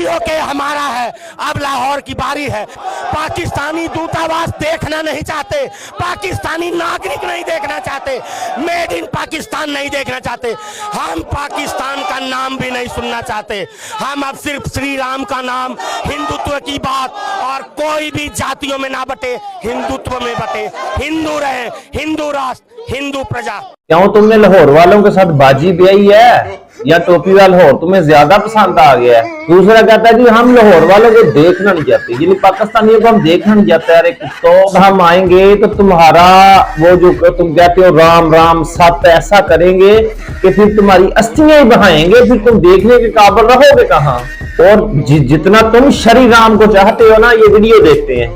PoK हमारा है, अब लाहौर की बारी है। पाकिस्तानी दूतावास देखना नहीं चाहते, पाकिस्तानी नागरिक नहीं देखना चाहते, मेड इन पाकिस्तान नहीं देखना चाहते, हम पाकिस्तान का नाम भी नहीं सुनना चाहते। हम अब सिर्फ श्री राम का नाम, हिंदुत्व की बात, और कोई भी जातियों में ना बटे, हिंदुत्व में बटे, हिंदू रहे, हिंदू राष्ट्र, हिंदू प्रजा। क्यों तुमने लाहौर वालों के साथ बाजी ब्याई है या टोपी वाला लाहौर तुम्हें ज्यादा पसंद आ गया है? दूसरा कहता है कि हम लाहौर वालों को देखना नहीं चाहते, यानी पाकिस्तानियों को हम देखना नहीं चाहते। अरे तो हम आएंगे तो तुम्हारा वो जो तुम कहते हो राम राम सत ऐसा करेंगे कि फिर तुम्हारी अस्थियां ही बहाएंगे, फिर तुम देखने के काबिल रहोगे कहाँ। और जितना तुम श्री राम को चाहते हो ना, ये वीडियो देखते हैं।